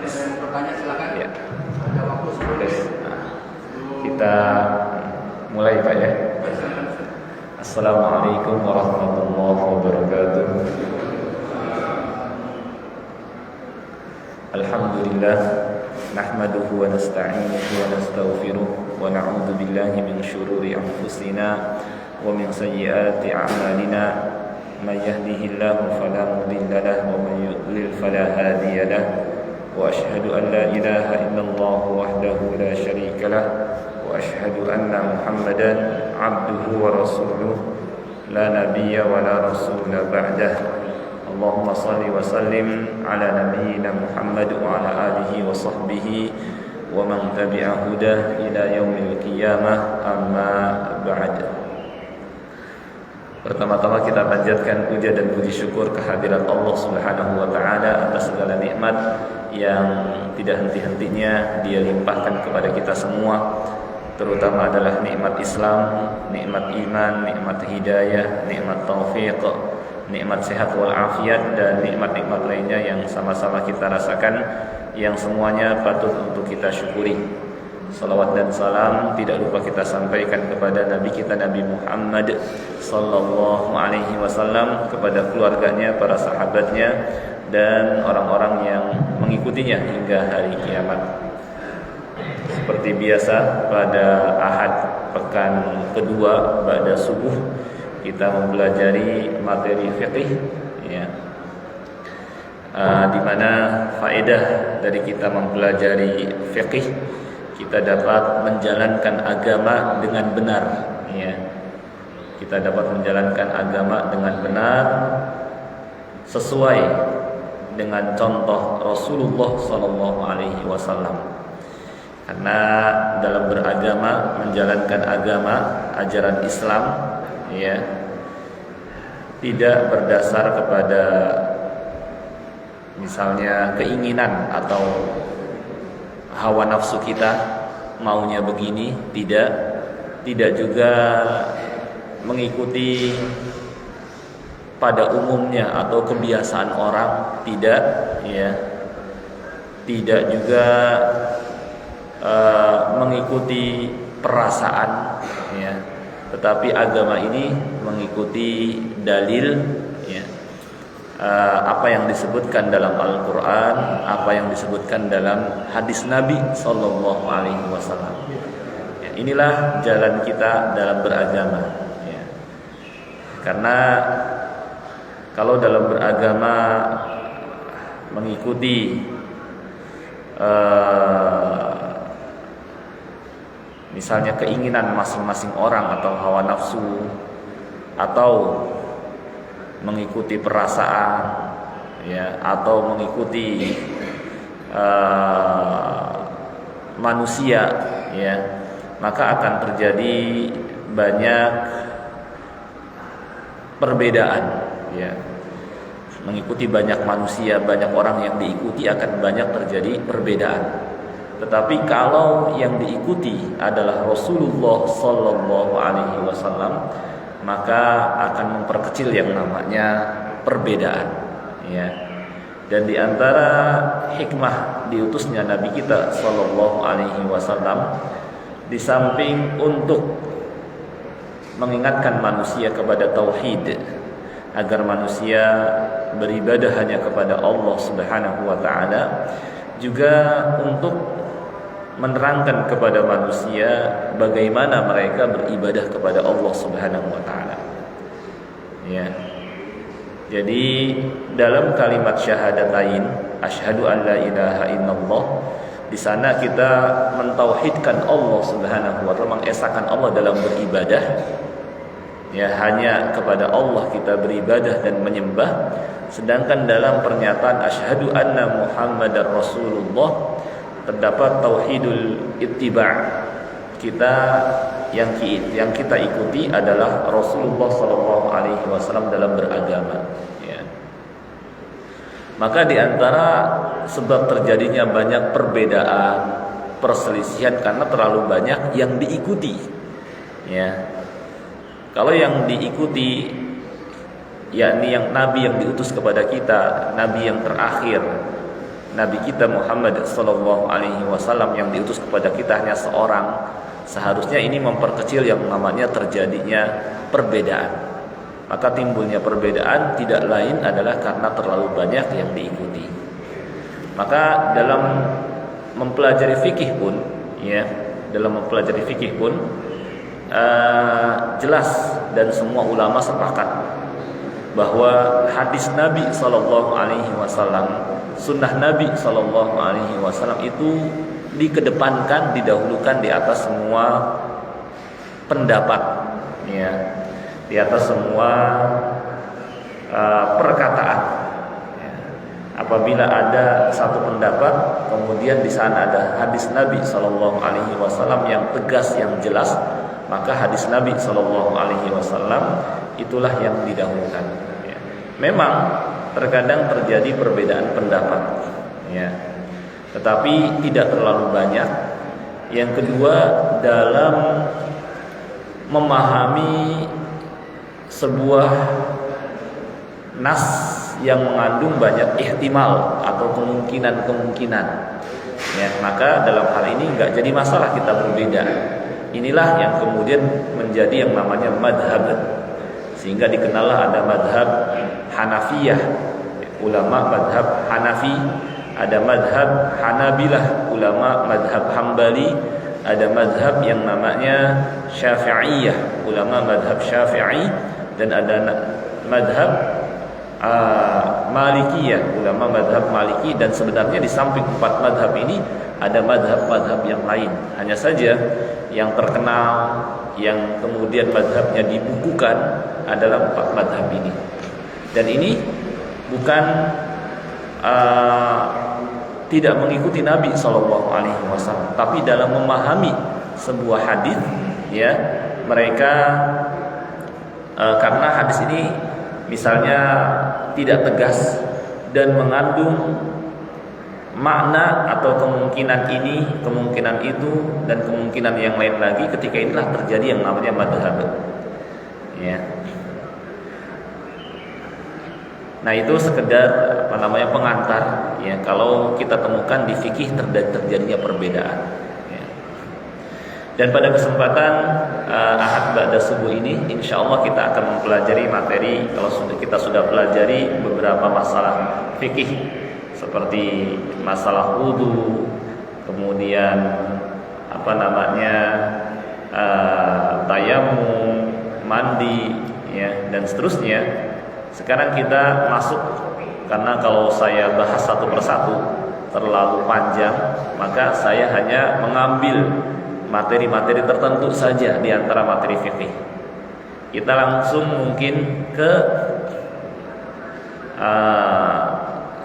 Saya mau bertanya silakan. Ya. Ada waktu 10 menit. Kita mulai Pak ya. Assalamualaikum warahmatullahi wabarakatuh. Alhamdulillah, nahmaduhu wa nasta'inuhu wa nastaghfiruh wa na'udzu billahi min syururi anfusina wa min sayyiati a'malina. Man yahdihillahu fala mudilla lahu wa man yudlil fala hadiya lahu. Wa asyhadu an la ilaha illallah wahdahu la syarika lah wa asyhadu anna Muhammadan abduhu wa rasuluh la nabiyya wa la rasula ba'dah. Allahumma salli wa sallim ala nabiyyina Muhammad wa ala alihi wa sahbihi wa man tabi'a hudah ila yaumil qiyamah, amma ba'd. Pertama-tama kita panjatkan puja dan puji syukur kehadirat Allah Subhanahu wa taala atas segala nikmat yang tidak henti-hentinya Dia limpahkan kepada kita semua, terutama adalah nikmat Islam, nikmat iman, nikmat hidayah, nikmat taufik, nikmat sehat wal afiat, dan nikmat-nikmat lainnya yang sama-sama kita rasakan, yang semuanya patut untuk kita syukuri. Salawat dan salam tidak lupa kita sampaikan kepada Nabi kita Nabi Muhammad sallallahu alaihi wasallam, kepada keluarganya, para sahabatnya, dan orang-orang yang mengikutinya hingga hari kiamat. Seperti biasa pada Ahad pekan kedua ba'da subuh kita mempelajari materi fiqih ya. Di mana faedah dari kita mempelajari fiqih, kita dapat menjalankan agama dengan benar ya. Kita dapat menjalankan agama dengan benar sesuai dengan contoh Rasulullah sallallahu alaihi wasallam. Karena dalam beragama, menjalankan agama, ajaran Islam ya, tidak berdasar kepada misalnya keinginan atau hawa nafsu kita maunya begini, tidak juga mengikuti pada umumnya atau kebiasaan orang, tidak ya, tidak juga mengikuti perasaan ya, tetapi agama ini mengikuti dalil ya, apa yang disebutkan dalam Al-Quran, apa yang disebutkan dalam hadis Nabi Sallallahu Alaihi Wasallam. Ya, inilah jalan kita dalam beragama. Ya. Karena kalau dalam beragama mengikuti misalnya keinginan masing-masing orang atau hawa nafsu, atau mengikuti perasaan ya, atau mengikuti manusia ya, maka akan terjadi banyak perbedaan ya. Mengikuti banyak manusia, banyak orang yang diikuti, akan banyak terjadi perbedaan. Tetapi kalau yang diikuti adalah Rasulullah sallallahu alaihi wasallam, maka akan memperkecil yang namanya perbedaan ya. Dan di antara hikmah diutusnya Nabi kita sallallahu alaihi wasallam, di samping untuk mengingatkan manusia kepada tauhid, agar manusia beribadah hanya kepada Allah Subhanahu wa taala, juga untuk menerangkan kepada manusia bagaimana mereka beribadah kepada Allah Subhanahu wa taala. Ya. Jadi dalam kalimat syahadatain, asyhadu an la ilaha illallah, di sana kita mentauhidkan Allah Subhanahu wa taala, mengesahkan Allah dalam beribadah. Ya, hanya kepada Allah kita beribadah dan menyembah. Sedangkan dalam pernyataan asyhadu anna Muhammadar Rasulullah terdapat tauhidul ittiba'. Kita yang kita ikuti adalah Rasulullah sallallahu alaihi wasallam dalam beragama ya. Maka di antara sebab terjadinya banyak perbedaan, perselisihan, karena terlalu banyak yang diikuti ya. Kalau yang diikuti yakni yang nabi yang diutus kepada kita, nabi yang terakhir Nabi kita Muhammad sallallahu alaihi wasallam yang diutus kepada kita hanya seorang, seharusnya ini memperkecil yang namanya terjadinya perbedaan. Maka timbulnya perbedaan tidak lain adalah karena terlalu banyak yang diikuti. Maka dalam mempelajari fikih pun, jelas dan semua ulama sepakat bahwa hadis Nabi sallallahu alaihi wasallam, sunnah Nabi sallallahu alaihi wasallam itu dikedepankan, didahulukan di atas semua pendapat, di atas semua perkataan. Apabila ada satu pendapat, kemudian di sana ada hadis Nabi sallallahu alaihi wasallam yang tegas, yang jelas, maka hadis Nabi sallallahu alaihi wasallam itulah yang didahulukan. Memang terkadang terjadi perbedaan pendapat, tetapi tidak terlalu banyak. Yang kedua, dalam memahami sebuah nas yang mengandung banyak ihtimal atau kemungkinan-kemungkinan, maka dalam hal ini nggak jadi masalah kita berbeda. Inilah yang kemudian menjadi yang namanya madhab, sehingga dikenallah ada madhab Hanafiyah, ulama madhab Hanafi, ada madhab Hanabilah, ulama madhab Hambali, ada madhab yang namanya Syafi'iyah, ulama madhab Syafi'i, dan ada madhab Malikiyah, ulama madhab Maliki. Dan sebenarnya di samping 4 madhab ini ada madhab-madhab yang lain. Hanya saja yang terkenal, yang kemudian madhabnya dibukukan adalah 4 madhab ini. Dan ini bukan tidak mengikuti Nabi SAW, tapi dalam memahami sebuah hadis, mereka karena hadis ini misalnya tidak tegas dan mengandung makna atau kemungkinan ini, kemungkinan itu, dan kemungkinan yang lain lagi, ketika inilah terjadi yang namanya madhab. Nah, itu sekedar pengantar, kalau kita temukan di fikih terjadinya perbedaan. Dan pada kesempatan Ahad ba'da subuh ini, insya Allah kita akan mempelajari materi, kalau kita sudah pelajari beberapa masalah fikih seperti masalah wudu, kemudian tayamum, mandi, dan seterusnya. Sekarang kita masuk, karena kalau saya bahas satu persatu terlalu panjang, maka saya hanya mengambil materi-materi tertentu saja di antara materi fikih. Kita langsung mungkin ke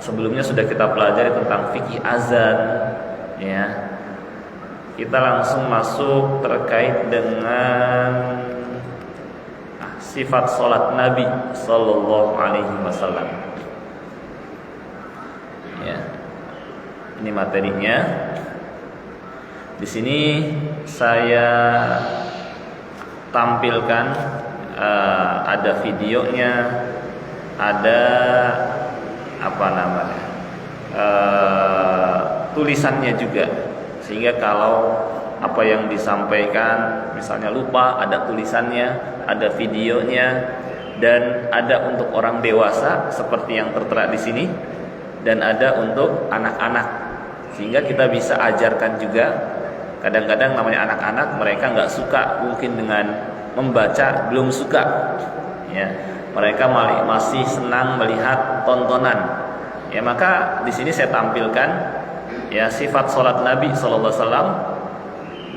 sebelumnya sudah kita pelajari tentang fikih azan, Kita langsung masuk terkait dengan sifat salat Nabi sallallahu alaihi wasallam. Ini materinya. Di sini saya tampilkan ada videonya, ada tulisannya juga, sehingga kalau apa yang disampaikan misalnya lupa, ada tulisannya, ada videonya, dan ada untuk orang dewasa seperti yang tertera di sini, dan ada untuk anak-anak, sehingga kita bisa ajarkan juga. Kadang-kadang namanya anak-anak, mereka nggak suka mungkin dengan membaca, belum suka, mereka masih senang melihat tontonan, maka di sini saya tampilkan sifat sholat Nabi SAW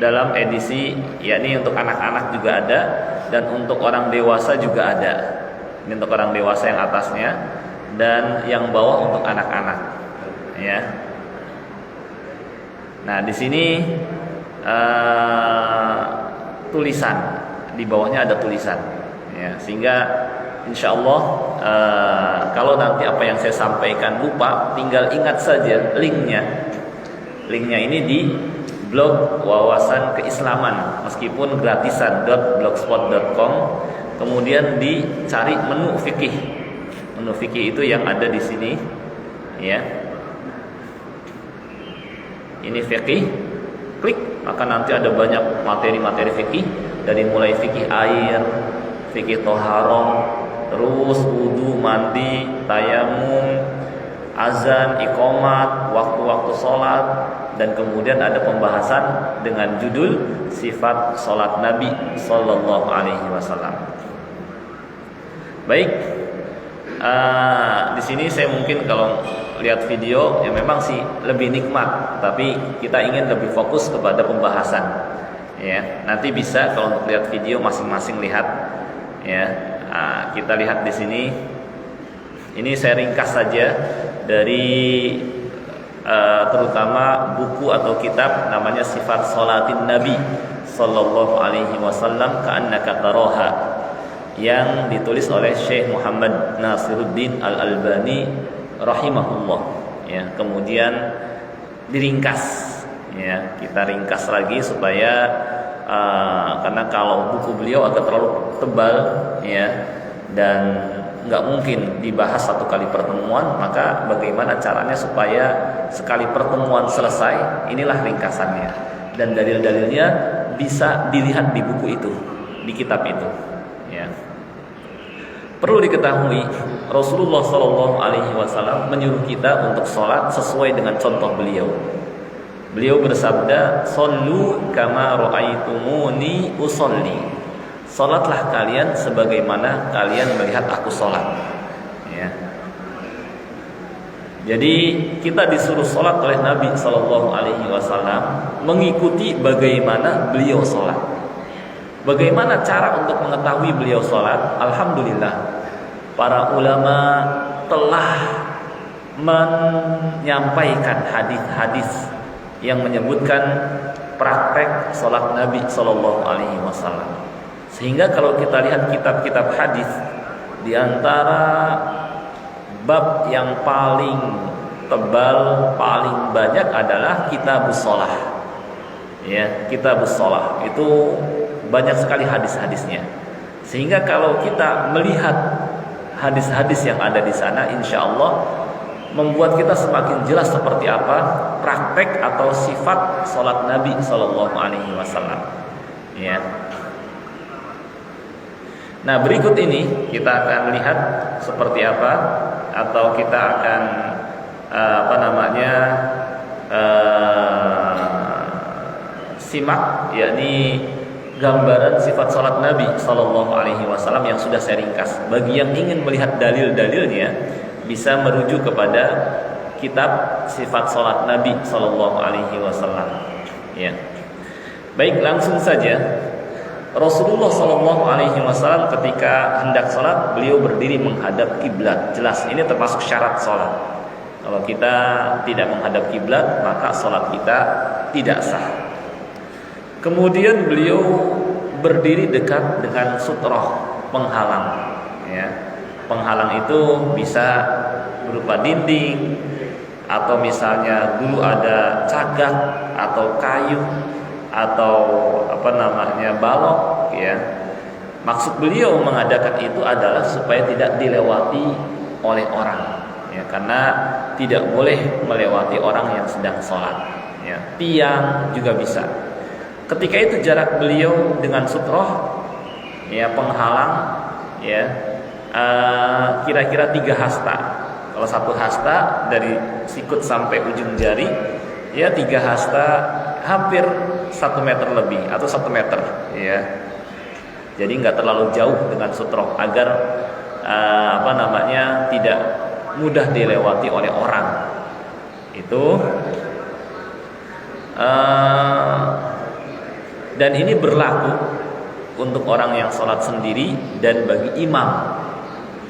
dalam edisi, yakni untuk anak-anak juga ada, dan untuk orang dewasa juga ada. Ini untuk orang dewasa yang atasnya, dan yang bawah untuk anak-anak, Nah, di sini tulisan, di bawahnya ada tulisan, sehingga insya Allah kalau nanti apa yang saya sampaikan lupa, tinggal ingat saja linknya. Linknya ini di blog Wawasan Keislaman, meskipun gratisan, .blogspot.com. Kemudian dicari menu fikih. Menu fikih itu yang ada di sini, ini fikih, klik, maka nanti ada banyak materi-materi fikih, dari mulai fikih air, fikih toharoh, terus wudu, mandi, tayamum, azan, iqamat, waktu-waktu sholat, dan kemudian ada pembahasan dengan judul sifat sholat Nabi Sallallahu Alaihi Wasallam. Baik, di sini saya mungkin kalau lihat video ya memang sih lebih nikmat, tapi kita ingin lebih fokus kepada pembahasan. Ya, nanti bisa kalau untuk lihat video masing-masing lihat. Ya, kita lihat di sini. Ini saya ringkas saja dari terutama buku atau kitab namanya Sifat Sholatin Nabi Sallallahu Alaihi Wasallam Ka'annaka Taraha, yang ditulis oleh Syekh Muhammad Nasiruddin Al-Albani rahimahullah. Ya, kemudian diringkas. Ya, kita ringkas lagi supaya karena kalau buku beliau agak terlalu tebal, ya, dan nggak mungkin dibahas satu kali pertemuan, maka bagaimana caranya supaya sekali pertemuan selesai, inilah ringkasannya, dan dalil-dalilnya bisa dilihat di buku itu, di kitab itu. Ya. Perlu diketahui, Rasulullah Shallallahu Alaihi Wasallam menyuruh kita untuk sholat sesuai dengan contoh beliau. Beliau bersabda, "Shollu kama ra'aitumuni usolli." Salatlah kalian sebagaimana kalian melihat aku salat. Ya. Jadi kita disuruh salat oleh Nabi Sallallahu Alaihi Wasallam mengikuti bagaimana beliau salat. Bagaimana cara untuk mengetahui beliau salat? Alhamdulillah, para ulama telah menyampaikan hadis-hadis yang menyebutkan praktek salat Nabi Sallallahu Alaihi Wasallam. Sehingga kalau kita lihat kitab-kitab hadis, di antara bab yang paling tebal, paling banyak adalah Kitabus Shalah. Ya, Kitabus Shalah itu banyak sekali hadis-hadisnya. Sehingga kalau kita melihat hadis-hadis yang ada di sana, insya Allah membuat kita semakin jelas seperti apa praktek atau sifat salat Nabi Sallallahu Alaihi Wasallam. Ya. Nah, berikut ini kita akan melihat seperti apa, atau kita akan simak, yakni gambaran sifat salat Nabi Sallallahu Alaihi Wasallam yang sudah saya ringkas. Bagi yang ingin melihat dalil-dalilnya, bisa merujuk kepada kitab Sifat Salat Nabi Sallallahu Alaihi Wasallam. Ya, baik, langsung saja. Rasulullah Shallallahu Alaihi Wasallam ketika hendak sholat, beliau berdiri menghadap kiblat. Jelas, ini termasuk syarat sholat. Kalau kita tidak menghadap kiblat, maka sholat kita tidak sah. Kemudian beliau berdiri dekat dengan sutroh, penghalang. Ya, penghalang itu bisa berupa dinding, atau misalnya dulu ada cagak atau kayu, atau balok, ya. Maksud beliau mengadakan itu adalah supaya tidak dilewati oleh orang, ya, karena tidak boleh melewati orang yang sedang sholat, ya. Tiang juga bisa. Ketika itu jarak beliau dengan sutroh, ya, penghalang, ya, kira-kira 3 hasta. Kalau 1 hasta dari sikut sampai ujung jari, ya 3 hasta hampir 1 meter lebih atau 1 meter, ya. Jadi nggak terlalu jauh dengan sutroh agar tidak mudah dilewati oleh orang. Itu dan ini berlaku untuk orang yang sholat sendiri dan bagi imam.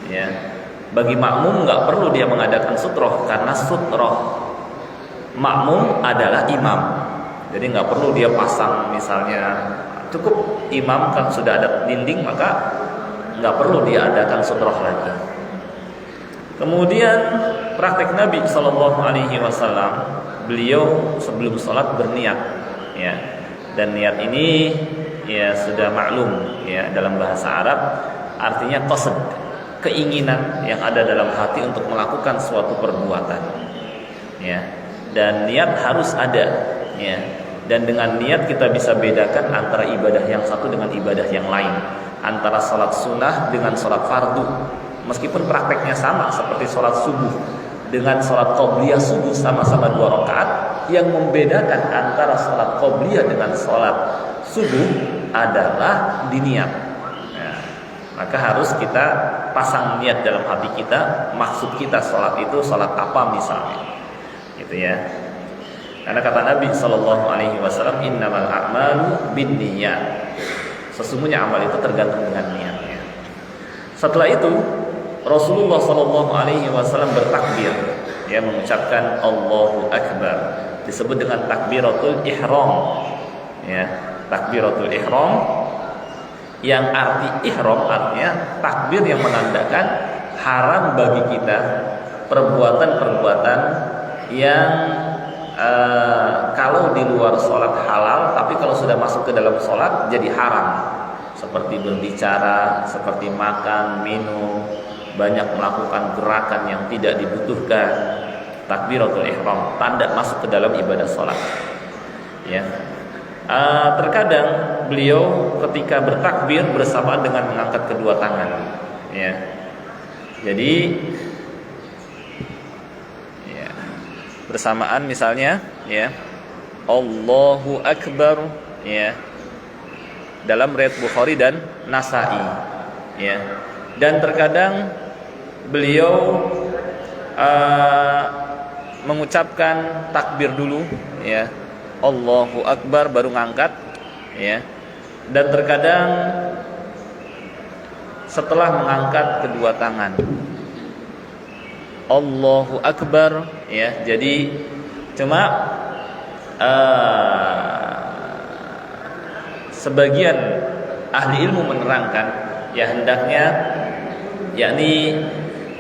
Ya, bagi makmum nggak perlu dia mengadakan sutroh, karena sutroh makmum adalah imam. Jadi nggak perlu dia pasang, misalnya cukup imam kan sudah ada dinding, maka nggak perlu dia adakan sutroh lagi. Kemudian praktek Nabi Shallallahu Alaihi Wasallam, beliau sebelum sholat berniat, ya, dan niat ini ya sudah maklum, ya, dalam bahasa Arab artinya qasd, keinginan yang ada dalam hati untuk melakukan suatu perbuatan, ya. dan niat harus ada, ya. Dan dengan niat kita bisa bedakan antara ibadah yang satu dengan ibadah yang lain, antara sholat sunnah dengan sholat fardu. Meskipun prakteknya sama seperti sholat subuh dengan sholat qobliyah subuh, sama-sama 2 rakaat, yang membedakan antara sholat qobliyah dengan sholat subuh adalah di niat. Nah, maka harus kita pasang niat dalam hati kita, maksud kita sholat itu sholat apa misalnya, gitu ya. Karena kata Nabi Shallallahu Alaihi Wasallam, innamal a'malu binniyat. Sesungguhnya amal itu tergantung dengan niatnya. Setelah itu Rasulullah Shallallahu Alaihi Wasallam bertakbir, ya, mengucapkan Allahu Akbar, disebut dengan takbiratul ihram, ya, takbiratul ihram, yang arti ihram artinya takbir yang menandakan haram bagi kita perbuatan-perbuatan yang kalau di luar sholat halal, tapi kalau sudah masuk ke dalam sholat jadi haram, seperti berbicara, seperti makan, minum, banyak melakukan gerakan yang tidak dibutuhkan. Takbiratul ihram, tanda masuk ke dalam ibadah sholat, ya. Terkadang beliau ketika bertakbir bersamaan dengan mengangkat kedua tangan, ya. Jadi bersamaan misalnya, ya, Allahu Akbar, ya, dalam riwayat Bukhari dan Nasa'i, ya. Dan terkadang beliau mengucapkan takbir dulu, ya, Allahu Akbar baru ngangkat, ya. Dan terkadang setelah mengangkat kedua tangan Allahu Akbar, ya. Jadi cuma sebagian ahli ilmu menerangkan, ya, hendaknya yakni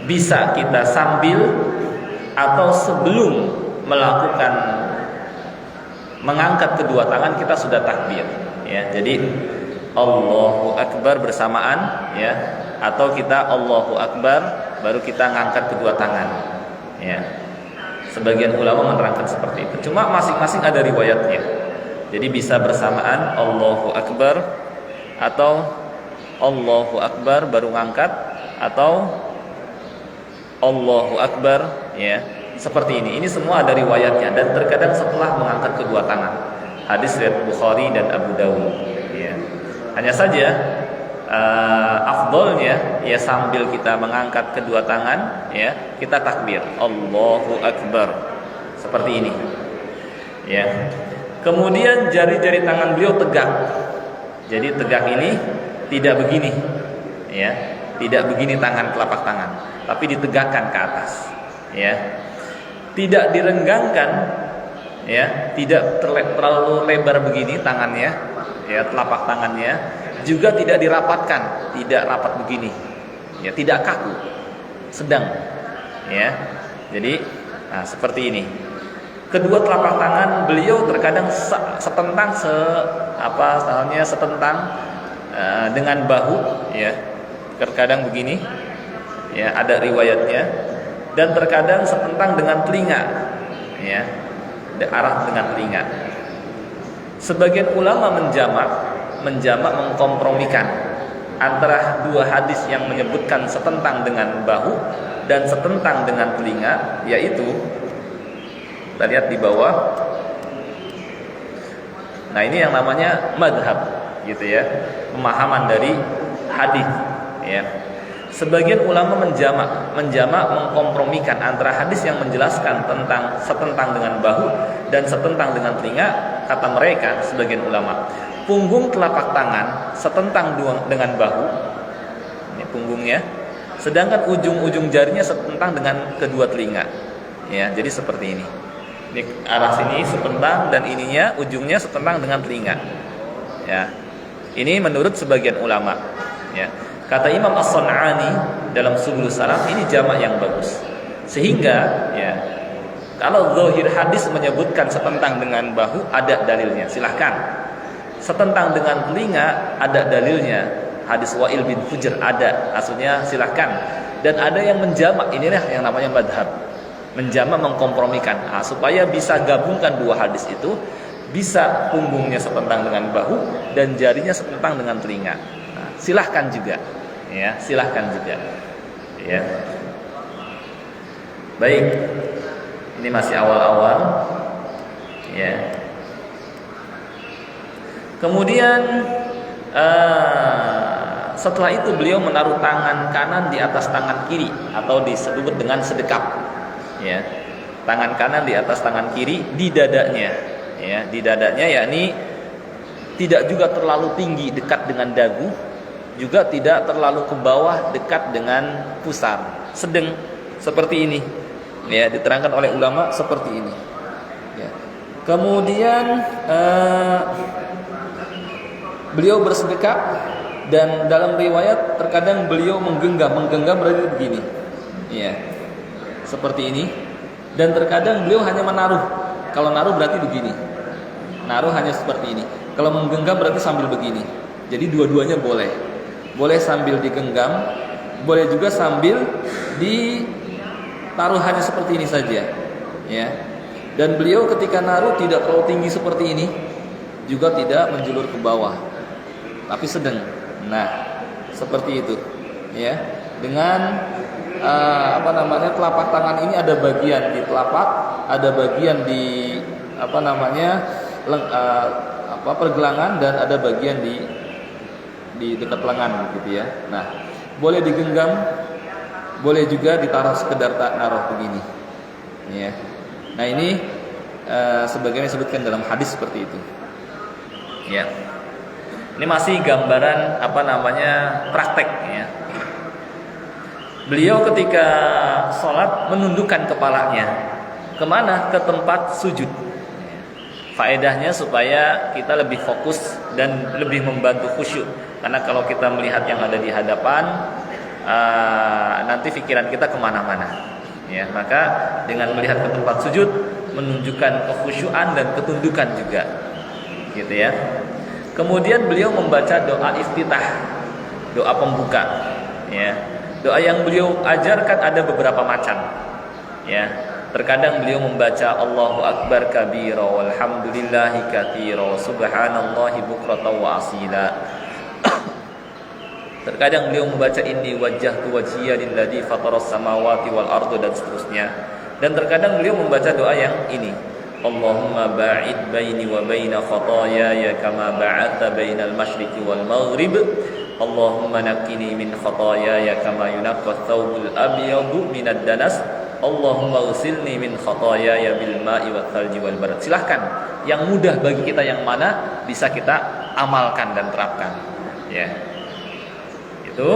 bisa kita sambil atau sebelum melakukan mengangkat kedua tangan kita sudah takbir, ya. Jadi Allahu Akbar bersamaan, ya, atau kita Allahu Akbar baru kita ngangkat kedua tangan, ya. Sebagian ulama menerangkan seperti itu. Cuma masing-masing ada riwayatnya. Jadi bisa bersamaan Allahu Akbar atau Allahu Akbar baru ngangkat, atau Allahu Akbar, ya. Seperti ini. Ini semua ada riwayatnya dan terkadang setelah mengangkat kedua tangan. Hadis riwayat Bukhari dan Abu Dawud, ya. Hanya saja afdolnya, ya, sambil kita mengangkat kedua tangan, ya, kita takbir Allahu Akbar seperti ini, ya. Kemudian jari-jari tangan beliau tegak. Jadi tegak ini tidak begini, ya, tidak begini tangan, telapak tangan, tapi ditegakkan ke atas, ya. Tidak direnggangkan, ya, tidak terlalu lebar begini tangannya, ya, telapak tangannya. Juga tidak dirapatkan, tidak rapat begini, ya, tidak kaku, sedang, ya. Jadi seperti ini. Kedua telapak tangan beliau terkadang setentang dengan bahu, ya. Terkadang begini, ya, ada riwayatnya. Dan terkadang setentang dengan telinga, ya, arah dengan telinga. Sebagian ulama menjamak mengkompromikan antara dua hadis yang menyebutkan setentang dengan bahu dan setentang dengan telinga, yaitu kita lihat di bawah. Nah, ini yang namanya madhab, gitu ya, pemahaman dari hadis, ya. Sebagian ulama menjamak mengkompromikan antara hadis yang menjelaskan tentang setentang dengan bahu dan setentang dengan telinga. Kata mereka, sebagian ulama, punggung telapak tangan setentang dengan bahu, ini punggungnya, sedangkan ujung-ujung jarinya setentang dengan kedua telinga, ya. Jadi seperti ini. Ini arah sini setentang dan ininya ujungnya setentang dengan telinga, ya. Ini menurut sebagian ulama, ya. Kata Imam As-San'ani dalam Subul Salam, ini jamak yang bagus. Sehingga, ya, kalau zahir hadis menyebutkan setentang dengan bahu, ada dalilnya, silahkan. Setentang dengan telinga, ada dalilnya. Hadis Wa'il bin Hujr ada, maksudnya silahkan. Dan ada yang menjamak, inilah yang namanya madhab, menjama, mengkompromikan. Supaya bisa gabungkan dua hadis itu, bisa punggungnya sepentang dengan bahu dan jarinya sepentang dengan telinga. Nah, silahkan juga, ya, silahkan juga, ya. Baik, ini masih awal-awal, ya. Kemudian setelah itu beliau menaruh tangan kanan di atas tangan kiri atau disebut dengan sedekap, ya. Tangan kanan di atas tangan kiri di dadanya, ya, di dadanya, yakni tidak juga terlalu tinggi dekat dengan dagu, juga tidak terlalu ke bawah dekat dengan pusar, sedang seperti ini, ya, diterangkan oleh ulama seperti ini, ya. Kemudian beliau bersedekap, dan dalam riwayat terkadang beliau menggenggam berarti begini, ya, seperti ini. Dan terkadang beliau hanya menaruh. Kalau naruh berarti begini, naruh hanya seperti ini. Kalau menggenggam berarti sambil begini. Jadi dua-duanya boleh. Boleh sambil digenggam, boleh juga sambil ditaruh hanya seperti ini saja, ya. Dan beliau ketika naruh tidak terlalu tinggi seperti ini, juga tidak menjulur ke bawah, tapi sedang. Nah, seperti itu, ya. Dengan telapak tangan ini ada bagian di telapak, ada bagian di pergelangan, dan ada bagian di dekat lengan, gitu ya. Nah, boleh digenggam, boleh juga ditaruh sekedar naruh begini, ya. Nah, ini sebagaimana disebutkan dalam hadis seperti itu, ya. Ini masih gambaran praktek, ya. Beliau ketika sholat menundukkan kepalanya kemana? Ke tempat sujud. Faedahnya supaya kita lebih fokus dan lebih membantu khusyuk. Karena kalau kita melihat yang ada di hadapan, nanti pikiran kita kemana-mana, ya. Maka dengan melihat ke tempat sujud menunjukkan kekhusyuan dan ketundukan juga, gitu ya. Kemudian beliau membaca doa iftitah, doa pembuka, ya. Doa yang beliau ajarkan ada beberapa macam, ya. Terkadang beliau membaca Allahu Akbar kabira walhamdulillahi katsira subhanallahi bukratan wa asila. Terkadang beliau membaca inni wajjahtu wajhiya lilladzi fataras samawati wal arda, dan seterusnya. Dan terkadang beliau membaca doa yang ini, Allahumma ba'id baini wa baina khataayaya kama ba'adta bainal masyriqi wal maghrib. Allahumma naqqini min khataayaya kama yunaqqa thawbul abyadu minad danas. Allahumma ghsilni min khataayaya bil ma'i wat thalji wal barad. Silahkan, yang mudah bagi kita yang mana bisa kita amalkan dan terapkan, ya. Itu.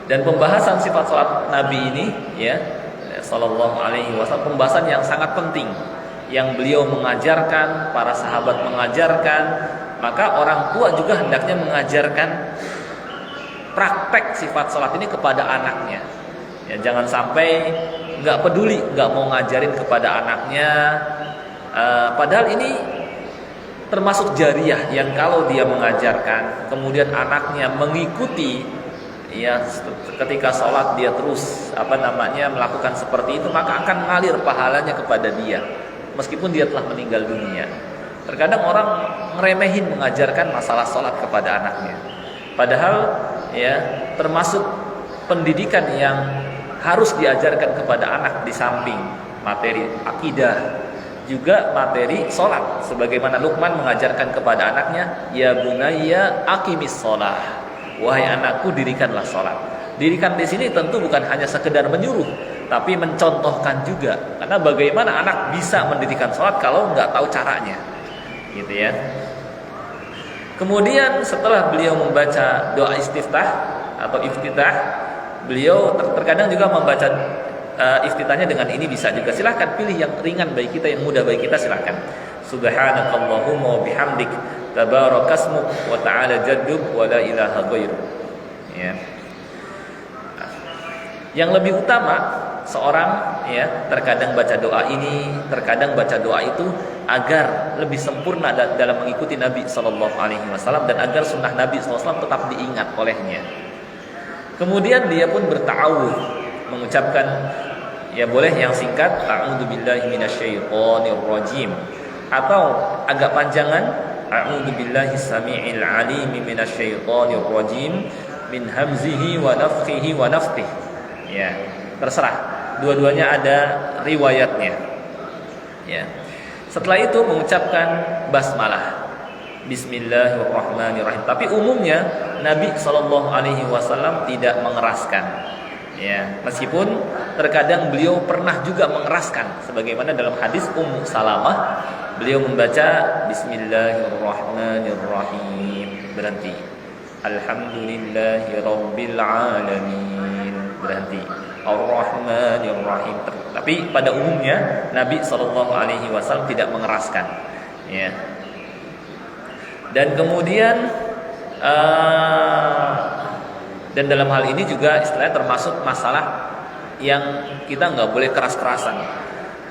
Dan pembahasan sifat salat Nabi ini, ya, sallallahu alaihi wasallam, pembahasan yang sangat penting yang beliau mengajarkan, para sahabat mengajarkan, maka orang tua juga hendaknya mengajarkan praktek sifat salat ini kepada anaknya. Ya, jangan sampai nggak peduli, nggak mau ngajarin kepada anaknya. Padahal ini termasuk jariyah yang kalau dia mengajarkan, kemudian anaknya mengikuti, ya, ketika sholat dia terus melakukan seperti itu, maka akan mengalir pahalanya kepada dia, meskipun dia telah meninggal dunia. Terkadang orang ngeremehin mengajarkan masalah sholat kepada anaknya, padahal, ya, termasuk pendidikan yang harus diajarkan kepada anak di samping materi akidah, juga materi sholat. Sebagaimana Luqman mengajarkan kepada anaknya, ya bunayya aqimis sholah, wahai anakku dirikanlah sholat. Dirikan di sini tentu bukan hanya sekedar menyuruh, tapi mencontohkan juga. Karena bagaimana anak bisa mendirikan sholat kalau nggak tahu caranya, gitu ya. Kemudian setelah beliau membaca doa istiftah atau iftitah, beliau terkadang juga membaca iftitahnya dengan ini bisa juga. Silahkan pilih yang ringan bagi kita, yang mudah bagi kita, silahkan. Subhanakallahumma wa bihamdik tabarakasmuk wa ta'ala jadduk wa la ilaha ghairuk, ya. Yang lebih utama seorang, ya, terkadang baca doa ini, terkadang baca doa itu agar lebih sempurna dalam mengikuti Nabi sallallahu alaihi wasallam, dan agar sunnah Nabi sallallahu alaihi wasallam tetap diingat olehnya. Kemudian dia pun berta'awudz, mengucapkan, Ya boleh yang singkat, a'udzubillahi minasyaitonirrajim, atau agak panjangan, a'udzubillahi samii'il 'aliim minasyaitonirrajim min hamzihi wa nafthihi wa nafthihi. Ya, terserah. Dua-duanya ada riwayatnya. Ya. Setelah itu mengucapkan basmalah. Bismillahirrahmanirrahim. Tapi umumnya Nabi SAW tidak mengeraskan. Ya, meskipun terkadang beliau pernah juga mengeraskan, sebagaimana dalam hadis Ummu Salamah, beliau membaca Bismillahirrahmanirrahim, berhenti. Alhamdulillahirabbil alamin, berhenti. Ar-Rahmanirrahim. Tapi pada umumnya Nabi SAW tidak mengeraskan. Ya. Dan kemudian dan dalam hal ini juga istilahnya termasuk masalah yang kita nggak boleh keras-kerasan.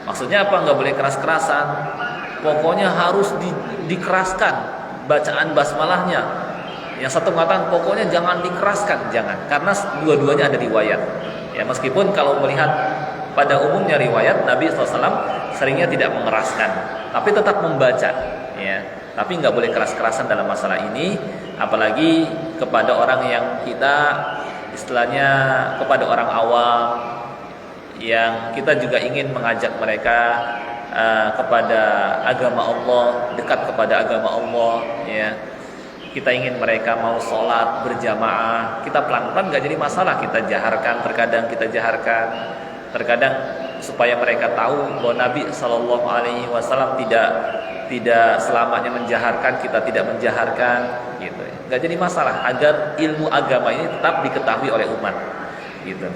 Maksudnya apa nggak boleh keras-kerasan? Pokoknya harus dikeraskan bacaan basmalahnya. Yang satu mengatakan pokoknya jangan dikeraskan, jangan, karena dua-duanya ada riwayat. Ya, meskipun kalau melihat pada umumnya riwayat Nabi SAW seringnya tidak mengeraskan, tapi tetap membaca. Ya, tapi nggak boleh keras-kerasan dalam masalah ini. Apalagi kepada orang yang kita istilahnya kepada orang awam yang kita juga ingin mengajak mereka kepada agama Allah, dekat kepada agama Allah, ya. Kita ingin mereka mau sholat berjamaah, kita pelan-pelan nggak jadi masalah, kita jaharkan, terkadang kita jaharkan, terkadang supaya mereka tahu bahwa Nabi SAW tidak selamanya menjaharkan, kita tidak menjaharkan, gitu. Nggak jadi masalah agar ilmu agama ini tetap diketahui oleh umat, gitu.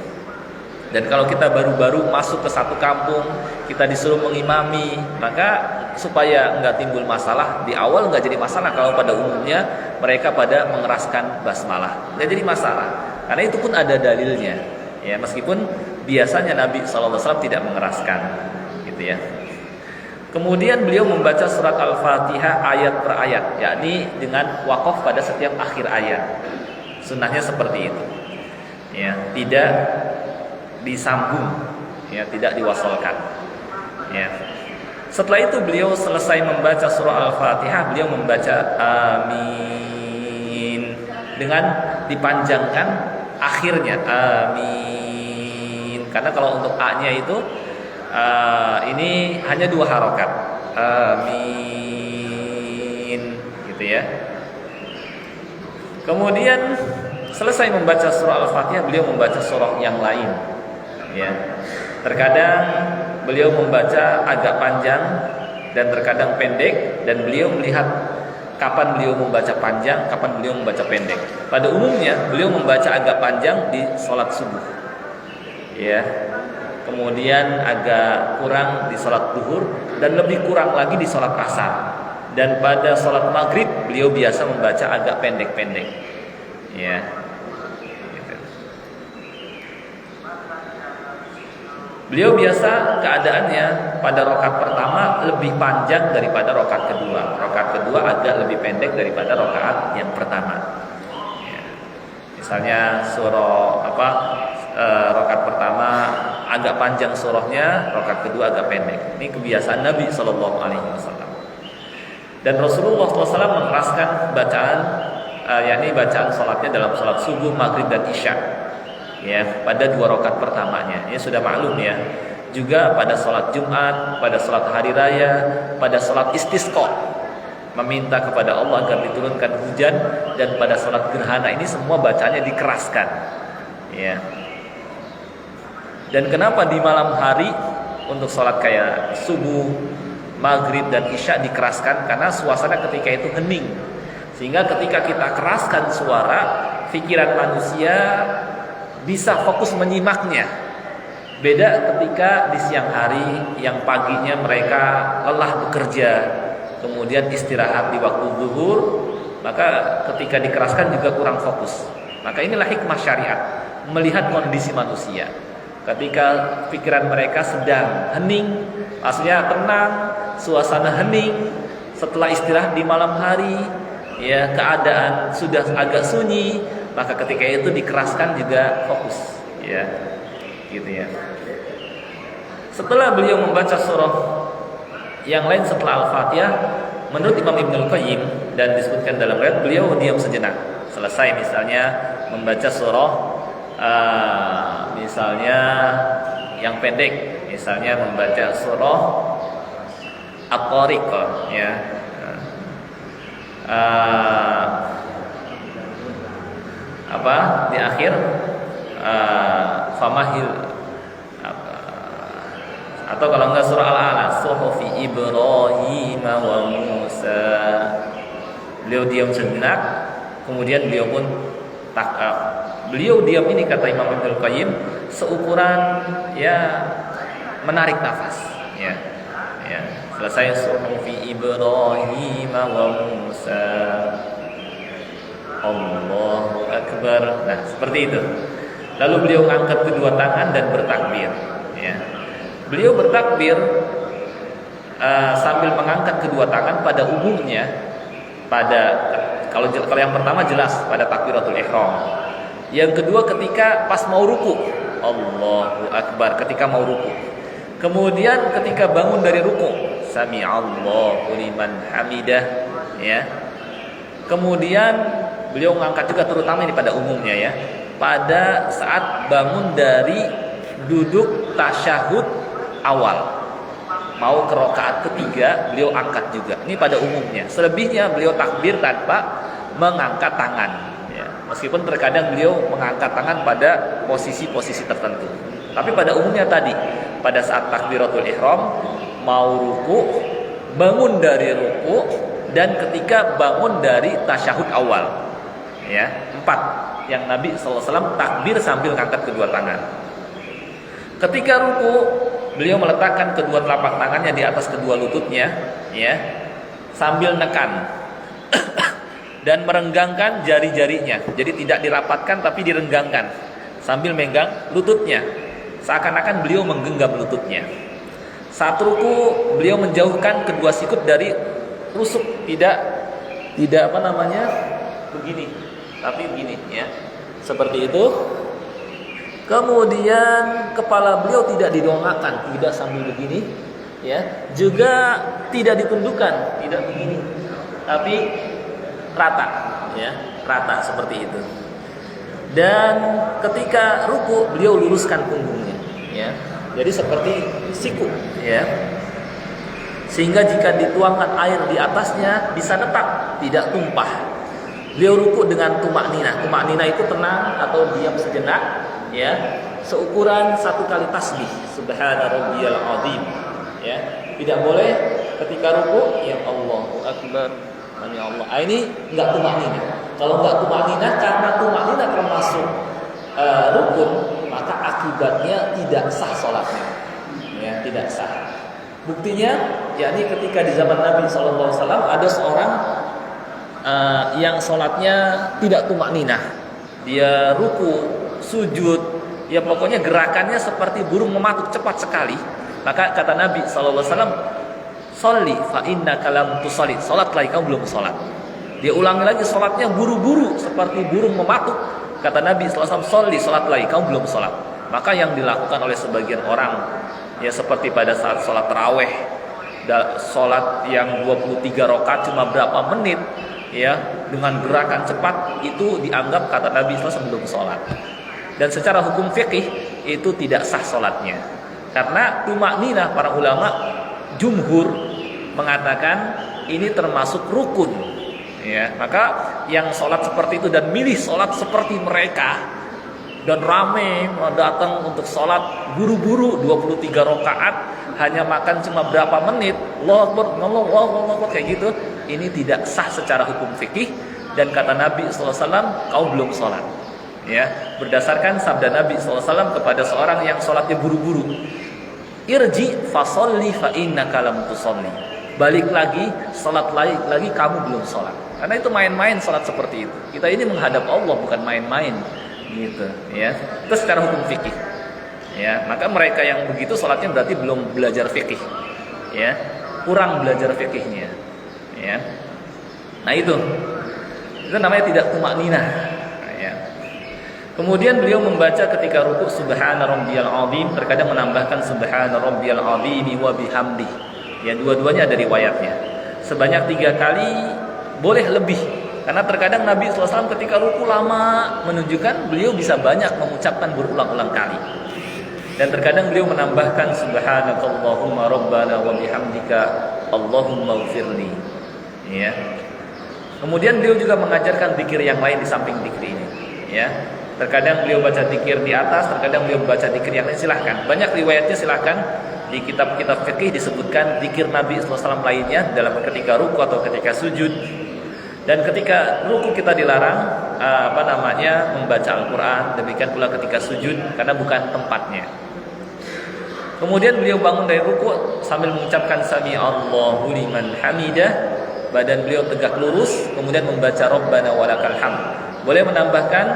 Dan kalau kita baru-baru masuk ke satu kampung, kita disuruh mengimami, maka supaya nggak timbul masalah di awal, nggak jadi masalah kalau pada umumnya mereka pada mengeraskan basmalah, nggak jadi masalah, karena itu pun ada dalilnya. Ya, meskipun biasanya Nabi SAW tidak mengeraskan, gitu ya. Kemudian beliau membaca surat Al-Fatihah ayat per ayat, yakni dengan wakaf pada setiap akhir ayat. Sunnahnya seperti itu. Ya, tidak disambung, ya, tidak diwasalkan. Ya. Setelah itu beliau selesai membaca surah Al-Fatihah, beliau membaca amin dengan dipanjangkan akhirnya amin. Karena kalau untuk a-nya itu ini hanya 2 harokat, amin, gitu ya. Kemudian selesai membaca surah Al-Fatihah, beliau membaca surah yang lain, ya. Terkadang beliau membaca agak panjang dan terkadang pendek, dan beliau melihat kapan beliau membaca panjang, kapan beliau membaca pendek. Pada umumnya beliau membaca agak panjang di sholat subuh, ya. Kemudian agak kurang di sholat duhur, dan lebih kurang lagi di sholat asar. Dan pada sholat maghrib beliau biasa membaca agak pendek-pendek, ya. Gitu. Beliau biasa keadaannya pada rakaat pertama lebih panjang daripada rakaat kedua. Rakaat kedua agak lebih pendek daripada rakaat yang pertama. Ya. Misalnya surah rakaat pertama agak panjang surahnya, rakaat kedua agak pendek. Ini kebiasaan Nabi SAW. Dan Rasulullah SAW mengeraskan bacaan, yakni bacaan sholatnya dalam sholat subuh, maghrib dan isya, ya, pada 2 rakaat pertamanya. Ini sudah maklum, ya. Juga pada sholat Jumat, pada sholat hari raya, pada sholat istisqa, meminta kepada Allah agar diturunkan hujan, dan pada sholat gerhana ini semua bacanya dikeraskan, ya. Dan kenapa di malam hari untuk sholat kayak subuh, maghrib dan isya dikeraskan? Karena suasana ketika itu hening, sehingga ketika kita keraskan suara, pikiran manusia bisa fokus menyimaknya. Beda ketika di siang hari, yang paginya mereka lelah bekerja, kemudian istirahat di waktu zuhur, maka ketika dikeraskan juga kurang fokus. Maka inilah hikmah syariat, melihat kondisi manusia. Ketika pikiran mereka sedang hening, maksudnya tenang, suasana hening, setelah istirahat di malam hari, ya, keadaan sudah agak sunyi, maka ketika itu dikeraskan juga fokus, ya, gitu ya. Setelah beliau membaca surah yang lain setelah Al-Fatihah, menurut Imam Ibnul Qayyim dan disebutkan dalam riwayat, beliau diam sejenak. Selesai misalnya membaca surah misalnya yang pendek, misalnya membaca surah At-Tariq ya. Di akhir famahil atau kalau enggak surah Al-A'la, suhufi Ibrahim wa Musa. Beliau diam sejenak, kemudian beliau pun beliau diam ini kata Imam Ibnul Qayyim seukuran ya menarik nafas ya. Selesai suhufi Ibrahim wa Musa, Allahu Akbar. Nah, seperti itu. Lalu beliau angkat kedua tangan dan bertakbir ya. Beliau bertakbir sambil mengangkat kedua tangan pada umumnya kalau yang pertama jelas pada takbiratul ihram. Yang kedua ketika pas mau ruku, Allahu Akbar ketika mau ruku. Kemudian ketika bangun dari ruku, Sami'allahu liman hamidah ya. Kemudian beliau mengangkat juga terutama ini pada umumnya ya. Pada saat bangun dari duduk tasyahud awal mau ke rakaat ketiga, beliau angkat juga. Ini pada umumnya. Selebihnya beliau takbir tanpa mengangkat tangan ya. Meskipun terkadang beliau mengangkat tangan pada posisi-posisi tertentu. Tapi pada umumnya tadi, pada saat takbiratul ihram, mau ruku, bangun dari ruku, dan ketika bangun dari tasyahud awal ya. 4 yang Nabi SAW takbir sambil angkat kedua tangan. Ketika ruku, beliau meletakkan kedua telapak tangannya di atas kedua lututnya ya, sambil nekan dan merenggangkan jari-jarinya. Jadi tidak dirapatkan tapi direnggangkan sambil megang lututnya, seakan-akan beliau menggenggam lututnya. Saat ruku, beliau menjauhkan kedua sikut dari rusuk, tidak begini, tapi begini ya, seperti itu. Kemudian kepala beliau tidak didongakkan, tidak sambil begini ya, juga tidak ditundukkan, tidak begini, tapi rata ya, rata seperti itu. Dan ketika ruku, beliau luruskan punggungnya ya. Jadi seperti siku ya. Sehingga jika dituangkan air di atasnya bisa tetap, tidak tumpah. Beliau ruku dengan tumak ninah. Tumak ninah itu tenang atau diam sejenak ya, seukuran 1 kali tasbih subhana rabbiyal azim ya. Tidak boleh ketika ruku ya Allahu Akbar ya Allah. Ini enggak tumak ninah. Kalau enggak tumak ninah, karena tumak ninah termasuk rukun, maka akibatnya tidak sah salatnya ya, tidak sah. Buktinya yakni ketika di zaman Nabi SAW ada seorang yang sholatnya tidak tumak ninah. Dia ruku, sujud, ya pokoknya gerakannya seperti burung mematuk, cepat sekali. Maka kata Nabi SAW, "Sholli fa innaka lam tusalli." Salatlah, kamu belum salat. Dia ulangi lagi sholatnya buru-buru seperti burung mematuk. Kata Nabi SAW, "Sholli, salat lagi, kamu belum salat." Maka yang dilakukan oleh sebagian orang ya seperti pada saat sholat taraweh, sholat yang 23 rakaat cuma berapa menit ya, dengan gerakan cepat, itu dianggap kata Nabi SAW belum sholat. Dan secara hukum fikih itu tidak sah sholatnya, karena tumak ninah para ulama jumhur mengatakan ini termasuk rukun ya. Maka yang sholat seperti itu dan milih sholat seperti mereka dan rame datang untuk sholat buru-buru 23 rakaat hanya makan cuma berapa menit, Allahu Akbar, Allahu Akbar, kayak gitu, ini tidak sah secara hukum fikih. Dan kata Nabi SAW, kau belum sholat ya, berdasarkan sabda Nabi SAW kepada seorang yang sholatnya buru-buru, irji fasolli fa innaka lam tusolli, balik lagi, sholat lagi, kamu belum sholat. Karena itu main-main sholat seperti itu. Kita ini menghadap Allah, bukan main-main gitu ya. Itu secara hukum fikih ya. Maka mereka yang begitu sholatnya berarti belum belajar fikih ya, kurang belajar fikihnya ya. Nah itu namanya tidak tumak ninah ya. Kemudian beliau membaca ketika rukuk subhana rabbiyal azim, terkadang menambahkan subhana rabbiyal azim wa bihamdi. Ya, dua-duanya ada riwayatnya. Sebanyak 3 kali, boleh lebih. Karena terkadang Nabi SAW ketika rukuk lama, menunjukkan beliau bisa banyak mengucapkan berulang-ulang kali. Dan terkadang beliau menambahkan subhanakallahumma rabbana wa bihamdika Allahumma ighfirli. Ya. Kemudian beliau juga mengajarkan zikir yang lain di samping zikir ini. Ya. Terkadang beliau baca zikir di atas, terkadang beliau baca zikir yang lain, silahkan. Banyak riwayatnya, silahkan. Di kitab-kitab fikih disebutkan zikir Nabi SAW lainnya dalam ketika ruku atau ketika sujud. Dan ketika ruku kita dilarang membaca Al-Quran, demikian pula ketika sujud karena bukan tempatnya. Kemudian beliau bangun dari ruku sambil mengucapkan sami Allahu liman hamidah, badan beliau tegak lurus, kemudian membaca Rabbana walakal hamd. Boleh menambahkan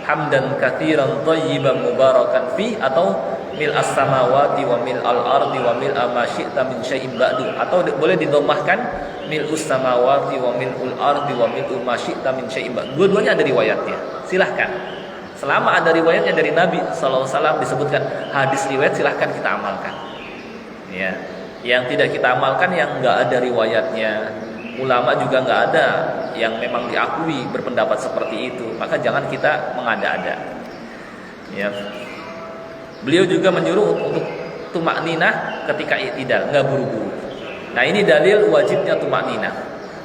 hamdan katsiran thayyiban mubarakan fi, atau mil as-samawati wa mil al-ardi wa mil ma syi'ta min syai'in ba'du, atau boleh didomahkan mil us-samawati wa mil al-ardi wa mil ma syi'ta min syai'in ba'du. Dua-duanya ada riwayatnya. Silahkan. Selama ada riwayatnya dari Nabi sallallahu alaihi wasallam disebutkan hadis riwayat, silahkan kita amalkan. Ya. Yang tidak kita amalkan yang enggak ada riwayatnya, ulama juga enggak ada yang memang diakui berpendapat seperti itu, maka jangan kita mengada-ada. Ya. Beliau juga menyuruh untuk tumakninah ketika i'tidal, enggak buru-buru. Nah, ini dalil wajibnya tumakninah.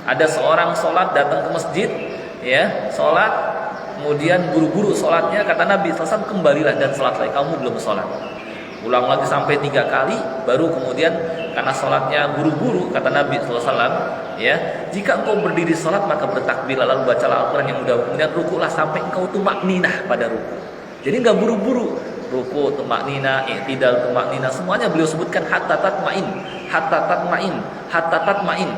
Ada seorang sholat datang ke masjid, ya, sholat, kemudian buru-buru sholatnya, kata Nabi SAW, kembalilah dan sholat lagi, kamu belum sholat. Ulang lagi sampai 3 kali, baru kemudian karena sholatnya buru-buru, kata Nabi SAW, ya, jika engkau berdiri sholat maka bertakbir lalu bacalah Al-Quran yang mudah, kemudian rukulah sampai engkau tumakninah pada ruku. Jadi enggak buru-buru, ruku tumakninah, i'tidal tumakninah, semuanya beliau sebutkan hatta tatmain, hatta tatmain, hatta tatmain.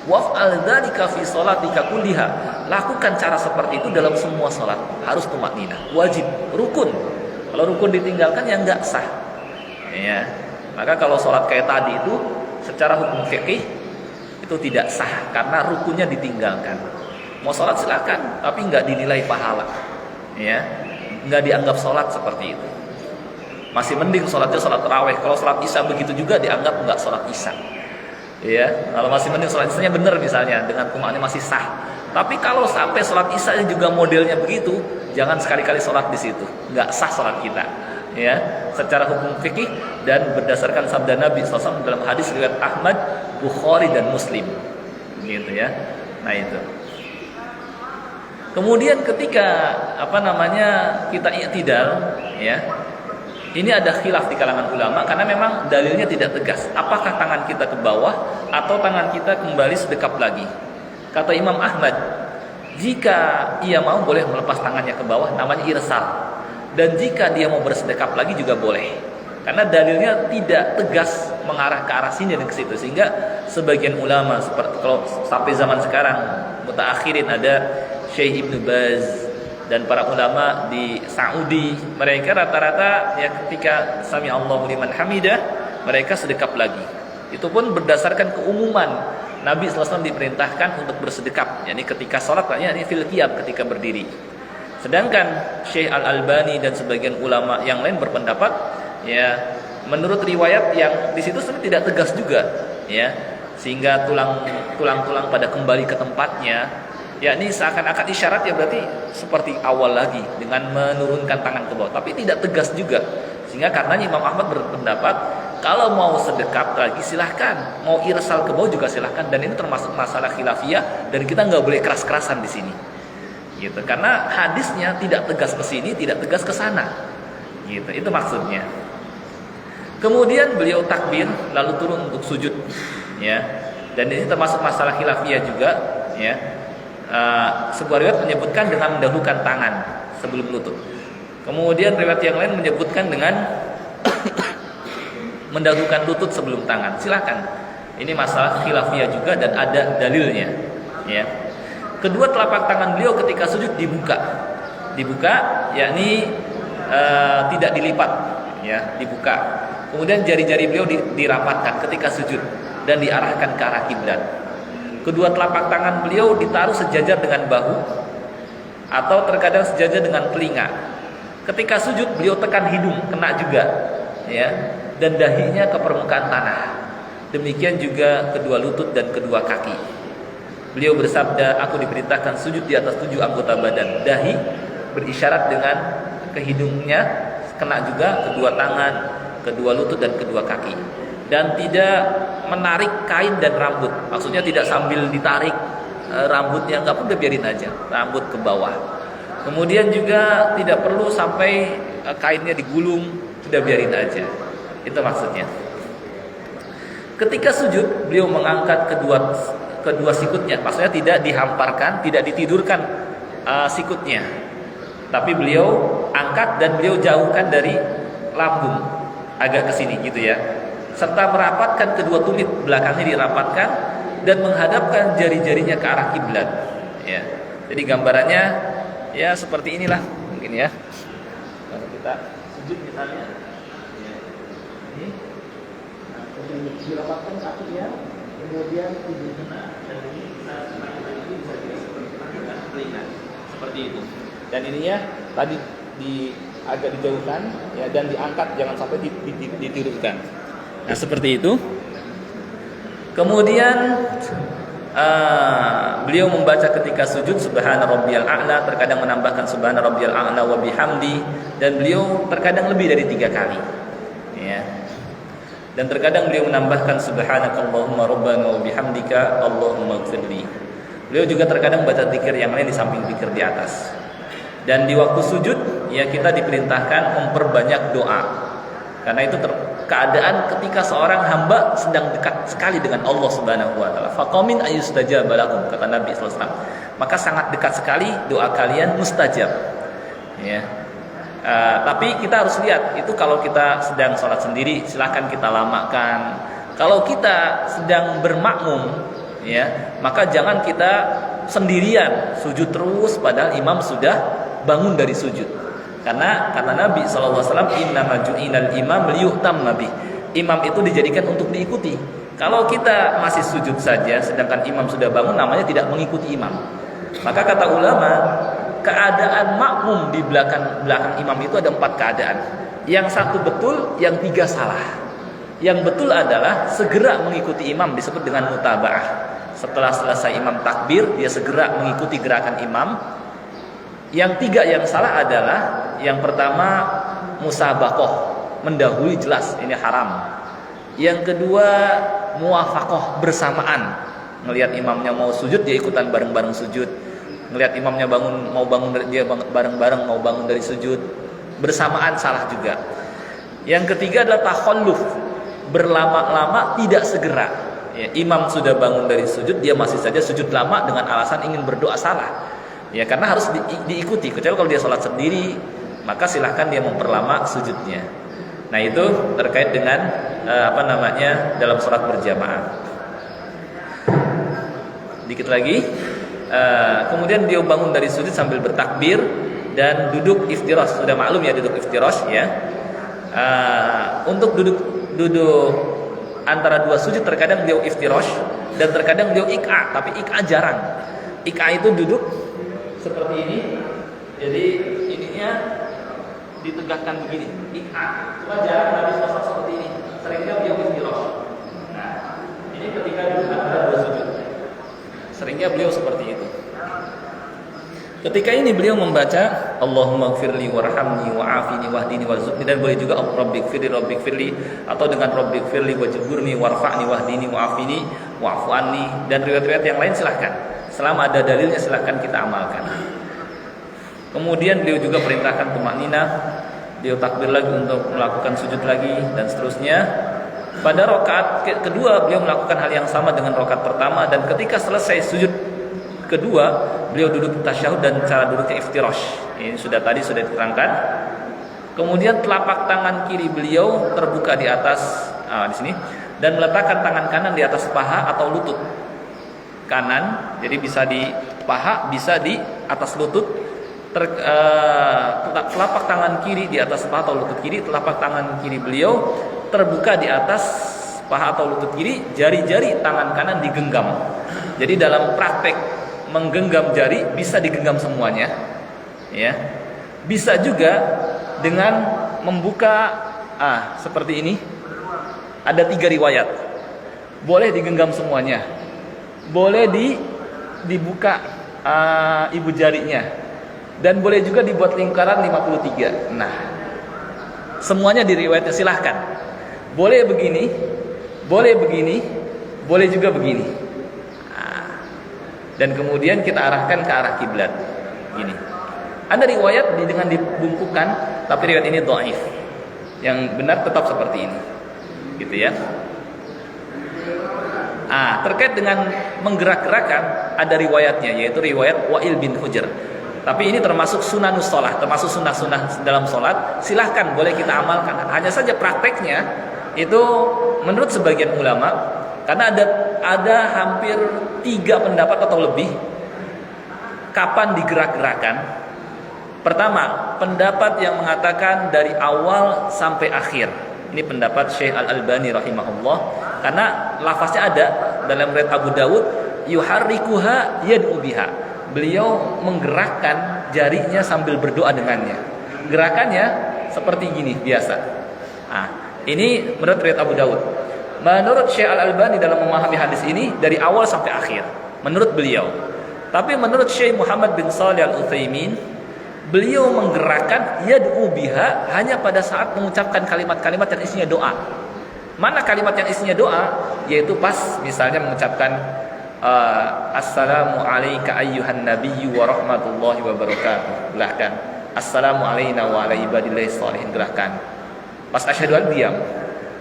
Waf'al dzalika fi sholatika kulliha. Lakukan cara seperti itu dalam semua sholat, harus tumakninah, wajib, rukun. Kalau rukun ditinggalkan ya enggak sah. Ya. Maka kalau sholat kayak tadi itu secara hukum fikih itu tidak sah karena rukunnya ditinggalkan. Mau sholat silakan, tapi enggak dinilai pahala. Ya. Enggak dianggap sholat seperti itu. Masih mending sholatnya sholat tarawih. Kalau sholat isya begitu juga dianggap enggak sholat isya. Ya, kalau masih mending sholat isyanya benar misalnya dengan kumaknya masih sah. Tapi kalau sampai sholat isya juga modelnya begitu, jangan sekali-kali sholat di situ. Enggak sah sholat kita. Ya, secara hukum fikih dan berdasarkan sabda Nabi SAW dalam hadis riwayat Ahmad, Bukhari dan Muslim. Gitu ya. Nah, itu. Kemudian ketika kita i'tidal, ya. Ini ada khilaf di kalangan ulama karena memang dalilnya tidak tegas. Apakah tangan kita ke bawah atau tangan kita kembali sedekap lagi? Kata Imam Ahmad, jika ia mau boleh melepas tangannya ke bawah, namanya irsal. Dan jika dia mau bersedekap lagi juga boleh. Karena dalilnya tidak tegas mengarah ke arah sini dan ke situ, sehingga sebagian ulama seperti kalau sampai zaman sekarang mutaakhirin ada Syekh Ibnu Baz dan para ulama di Saudi, mereka rata-rata ya ketika sami Allahu liman hamidah mereka sedekap lagi. Itu pun berdasarkan keumuman Nabi SAW diperintahkan untuk bersedekap, yakni ketika sholat, yakni fil qiyam, ketika berdiri. Sedangkan Syekh Al-Albani dan sebagian ulama yang lain berpendapat, ya, menurut riwayat yang di situ sebenarnya tidak tegas juga, ya, sehingga tulang-tulang pada kembali ke tempatnya, yakni seakan-akan isyarat ya berarti seperti awal lagi dengan menurunkan tangan ke bawah, tapi tidak tegas juga. Sehingga karenanya Imam Ahmad berpendapat kalau mau sedekap lagi silahkan, mau irsal ke bawah juga silahkan, dan ini termasuk masalah khilafiyah dan kita nggak boleh keras-kerasan di sini. Gitu, karena hadisnya tidak tegas ke sini, tidak tegas ke sana. Gitu, itu maksudnya. Kemudian beliau takbir lalu turun untuk sujud, ya. Dan ini termasuk masalah khilafiyah juga, ya. Sebuah riwayat menyebutkan dengan mendahulukan tangan sebelum lutut. Kemudian riwayat yang lain menyebutkan dengan mendahulukan lutut sebelum tangan. Silakan. Ini masalah khilafiyah juga dan ada dalilnya, ya. Kedua telapak tangan beliau ketika sujud dibuka, yakni tidak dilipat, ya, dibuka. Kemudian jari-jari beliau dirapatkan ketika sujud dan diarahkan ke arah kiblat. Kedua telapak tangan beliau ditaruh sejajar dengan bahu, atau terkadang sejajar dengan telinga. Ketika sujud beliau tekan hidung, kena juga, ya, dan dahinya ke permukaan tanah. Demikian juga kedua lutut dan kedua kaki. Beliau bersabda, aku diperintahkan sujud di atas 7 anggota badan. Dahi berisyarat dengan ke hidungnya, kena juga kedua tangan, kedua lutut dan kedua kaki. Dan tidak menarik kain dan rambut. Maksudnya tidak sambil ditarik rambutnya, enggak pun, udah biarin aja, rambut ke bawah. Kemudian juga tidak perlu sampai kainnya digulung, sudah biarin aja. Itu maksudnya. Ketika sujud, beliau mengangkat kedua sikutnya. Maksudnya tidak dihamparkan, tidak ditidurkan sikutnya. Tapi beliau angkat dan beliau jauhkan dari lambung, agak ke sini gitu ya. Serta merapatkan kedua tumit, belakangnya dirapatkan dan menghadapkan jari-jarinya ke arah kiblat. Ya. Jadi gambarannya ya seperti inilah mungkin ya. Kalau kita sujud misalnya, ya. Ini dirapatkan kakinya, kemudian tubuh kena, dan ini bisa telinga seperti itu. Dan ininya tadi agak dijauhkan ya, dan diangkat, jangan sampai ditirurkan. Nah seperti itu. Kemudian beliau membaca ketika sujud subhana rabbiyal a'la, terkadang menambahkan subhana rabbiyal a'la wa bihamdi, dan beliau terkadang lebih dari 3 kali ya. Dan terkadang beliau menambahkan subhanakallahumma rabbana wa bihamdika allahumma ighfirli. Beliau juga terkadang baca zikir yang lain di samping zikir di atas. Dan di waktu sujud ya kita diperintahkan memperbanyak doa. Karena itu keadaan ketika seorang hamba sedang dekat sekali dengan Allah Subhanahu wa taala. Faqamin ayustajab lakum, kata Nabi sallallahu alaihi wasallam. Maka sangat dekat sekali doa kalian mustajab. Ya. Tapi kita harus lihat, itu kalau kita sedang sholat sendiri silahkan kita lamakan. Kalau kita sedang bermakmum ya, maka jangan kita sendirian sujud terus padahal imam sudah bangun dari sujud. Karena kata Nabi SAW, innama ju'inal imam liyuhtamma bih. Imam itu dijadikan untuk diikuti. Kalau kita masih sujud saja sedangkan imam sudah bangun, namanya tidak mengikuti imam. Maka kata ulama, keadaan makmum di belakang imam itu ada 4 keadaan. Yang 1 betul, yang 3 salah. Yang betul adalah segera mengikuti imam, disebut dengan mutaba'ah. Setelah selesai imam takbir, dia segera mengikuti gerakan imam. Yang 3 yang salah adalah, yang pertama musabaqah, mendahului, jelas ini haram. Yang kedua muwafaqah, bersamaan. Ngelihat imamnya mau sujud, dia ikutan bareng-bareng sujud. Ngelihat imamnya mau bangun dia bareng-bareng mau bangun dari sujud, bersamaan, salah juga. Yang ketiga adalah takhalluf, berlama-lama tidak segera. Ya, imam sudah bangun dari sujud, dia masih saja sujud lama dengan alasan ingin berdoa, salah. Ya, karena harus diikuti. Kecuali kalau dia sholat sendiri, maka silahkan dia memperlama sujudnya. Nah itu terkait dengan dalam sholat berjamaah. Dikit lagi. Kemudian dia bangun dari sujud sambil bertakbir dan duduk iftirash. Sudah maklum ya duduk iftirash ya. Untuk duduk antara 2 sujud terkadang beliau iftirash dan terkadang beliau ik'a, tapi ik'a jarang. Ik'a itu duduk seperti ini. Jadi ininya ditegakkan begini. Ik'a. Cuma jarang Nabi sosok seperti ini. Seringnya beliau iftirash. Nah, ini ketika duduk antara 2 sujud. Seringnya beliau seperti itu. Ketika ini beliau membaca Allahumma gfirli warhamni wa'afini wahdini warzuqni, dan boleh juga Rabbighfirli atau dengan Rabbighfirli wajburni warfa'ni wahdini wa'afini wa'fu anni, dan riwayat-riwayat yang lain silahkan. Selama ada dalilnya silahkan kita amalkan. Kemudian beliau juga perintahkan tumakninah, beliau takbir lagi untuk melakukan sujud lagi dan seterusnya. Pada rakaat kedua beliau melakukan hal yang sama dengan rakaat pertama, dan ketika selesai sujud kedua beliau duduk tasyahud dan cara duduknya iftirash. Ini sudah diterangkan. Kemudian telapak tangan kiri beliau terbuka di atas di sini, dan meletakkan tangan kanan di atas paha atau lutut kanan. Jadi bisa di paha, bisa di atas lutut. Telapak tangan kiri di atas paha atau lutut kiri. Telapak tangan kiri beliau terbuka di atas paha atau lutut kiri. Jari-jari tangan kanan digenggam. Jadi dalam praktek menggenggam jari bisa digenggam semuanya, Ya. Bisa juga dengan membuka seperti ini. Ada 3 riwayat. Boleh digenggam semuanya. Boleh dibuka ibu jarinya. Dan boleh juga dibuat lingkaran 53. Nah, semuanya diriwayatnya, silahkan. Boleh begini, boleh begini, boleh juga begini. Dan kemudian kita arahkan ke arah kiblat. Gini. Ada riwayat dengan dibungkukan, tapi riwayat ini dhaif. Yang benar tetap seperti ini. Gitu ya. Terkait dengan menggerak-gerakan ada riwayatnya, yaitu riwayat Wa'il bin Hujr. Tapi ini termasuk sunanus sholat, termasuk sunnah-sunnah dalam sholat. Silahkan, boleh kita amalkan. Hanya saja prakteknya itu menurut sebagian ulama, karena ada hampir 3 pendapat atau lebih kapan digerak-gerakan. Pertama, pendapat yang mengatakan dari awal sampai akhir. Ini pendapat Syekh Al-Albani rahimahullah, karena lafaznya ada dalam riwayat Abu Dawud, yuharrikuha yad'u biha. Beliau menggerakkan jarinya sambil berdoa dengannya. Gerakannya seperti gini biasa. Ini menurut riwayat Abu Dawud. Menurut Syekh Al-Albani dalam memahami hadis ini dari awal sampai akhir, menurut beliau. Tapi menurut Syekh Muhammad bin Shalih Al-Utsaimin, beliau menggerakkan yad'u biha hanya pada saat mengucapkan kalimat-kalimat yang isinya doa. Mana kalimat yang isinya doa? Yaitu pas misalnya mengucapkan Assalamu alayka ayyuhan nabiyyu wa rahmatullahi wa barakatuh. Gerahkan. Assalamu alayna wa ala ibadillahi sholihin. Gerahkan. Pas asyhadu an diam.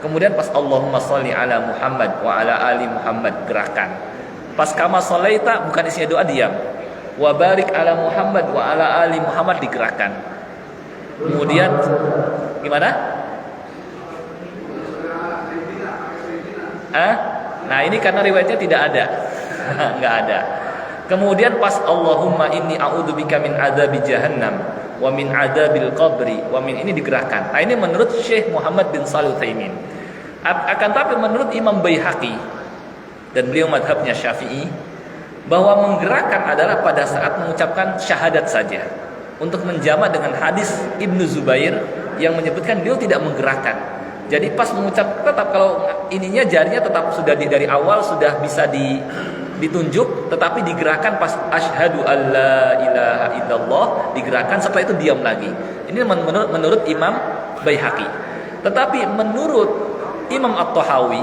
Kemudian pas Allahumma sholli ala Muhammad wa ala ali Muhammad. Gerahkan. Pas kama sholaita bukan isinya doa, diam. Wa barik ala Muhammad wa ala ali Muhammad, digerakkan. Kemudian gimana? Nah, ini karena riwayatnya tidak ada. Enggak ada. Kemudian pas Allahumma inni a'udzubika min adzabi jahannam wa min adzabil qabri wa min, ini digerakkan. Nah, ini menurut Syekh Muhammad bin Shalih Al-Utsaimin. Akan tapi menurut Imam Baihaqi, dan beliau madhabnya Syafi'i, bahwa menggerakkan adalah pada saat mengucapkan syahadat saja. Untuk menjamak dengan hadis Ibnu Zubair yang menyebutkan beliau tidak menggerakkan. Jadi pas mengucap, tetap kalau ininya jarinya tetap sudah dari awal sudah bisa ditunjuk, tetapi digerakkan pas asyhadu alla ilaha illallah, digerakkan, setelah itu diam lagi. Ini menurut Imam Baihaqi. Tetapi menurut Imam At-Tahawi,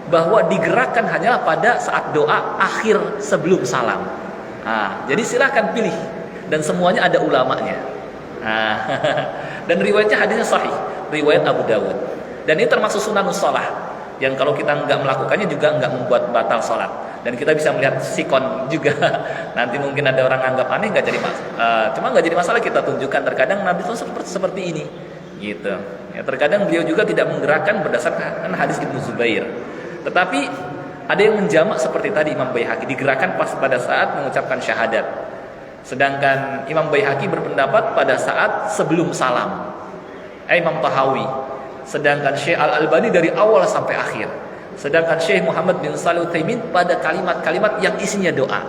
bahwa digerakkan hanyalah pada saat doa akhir sebelum salam. Jadi silahkan pilih, dan semuanya ada ulamanya. Dan riwayatnya hadisnya sahih, riwayat Abu Dawud. Dan ini termasuk sunanus sholat, yang kalau kita nggak melakukannya juga nggak membuat batal sholat. Dan kita bisa melihat sikon juga. Nanti mungkin ada orang anggap aneh, nggak jadi masalah. Cuma nggak jadi masalah kita tunjukkan. Terkadang Nabi itu seperti ini, gitu. Ya, terkadang beliau juga tidak menggerakkan berdasarkan hadis Ibnu Zubair. Tetapi ada yang menjamak seperti tadi Imam Baihaqi, digerakkan pas pada saat mengucapkan syahadat. Sedangkan Imam Baihaqi berpendapat pada saat sebelum salam. Imam Tahawi. Sedangkan Syekh Al-Albani dari awal sampai akhir. Sedangkan Syekh Muhammad bin Shalih Al-Utsaimin pada kalimat-kalimat yang isinya doa.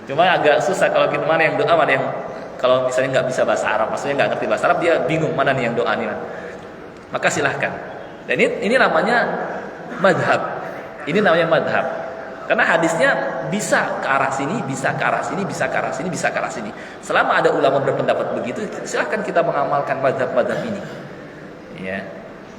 Cuma agak susah kalau kita mana yang doa, mana yang, kalau misalnya nggak bisa bahasa Arab, maksudnya nggak ngerti bahasa Arab, dia bingung mana nih yang doa nih. Maka silahkan. Dan ini namanya madhab. Ini namanya madhab. Karena hadisnya bisa ke arah sini, bisa ke arah sini, bisa ke arah sini, bisa ke arah sini. Selama ada ulama berpendapat begitu, silahkan kita mengamalkan madhab-madhab ini. Ya.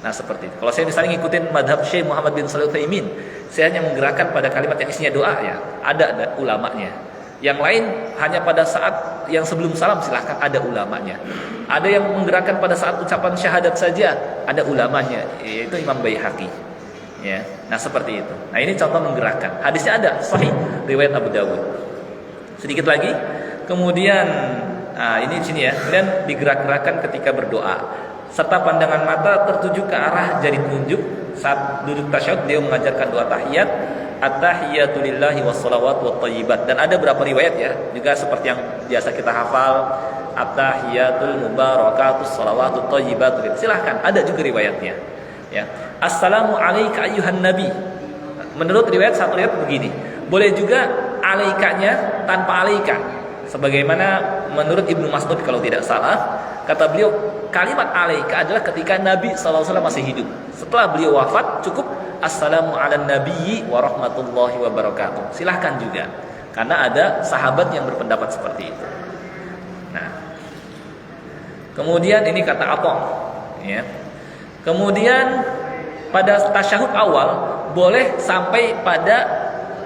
Nah, seperti itu. Kalau saya misalnya ngikutin madhab Syekh Muhammad bin Shalih Al-Utsaimin, saya hanya menggerakkan pada kalimat yang isinya doa, ya. Ada ulamanya. Yang lain hanya pada saat yang sebelum salam, silahkan, ada ulamanya. Ada yang menggerakkan pada saat ucapan syahadat saja, ada ulamanya, yaitu Imam Baihaqi. Ya. Nah, seperti itu. Nah, ini contoh menggerakkan. Hadisnya ada, sahih, riwayat Abu Dawud. Sedikit lagi. Kemudian ini sini ya. Kemudian digerak-gerakkan ketika berdoa. Serta pandangan mata tertuju ke arah jari telunjuk saat duduk tasyahud. Dia mengajarkan doa tahiyat, at-tahiyatu lillahi wassalawatu wathayyibat. Dan ada beberapa riwayat ya, juga seperti yang biasa kita hafal, at-tahiyatul mubarakatus salawatut thayyibat. Silahkan, ada juga riwayatnya. Ya. Assalamu alayka ayyuhan nabi. Menurut riwayat, satu riwayat begini. Boleh juga alaikanya tanpa alaika. Sebagaimana menurut Ibnu Mas'ud kalau tidak salah, kata beliau kalimat alaika adalah ketika Nabi SAW masih hidup. Setelah beliau wafat cukup assalamu ala nabiyyi wa rahmatullahi wa barakatuh. Silahkan juga, karena ada sahabat yang berpendapat seperti itu. Nah, kemudian ini kata Atha, ya. Kemudian pada tasyahud awal boleh sampai pada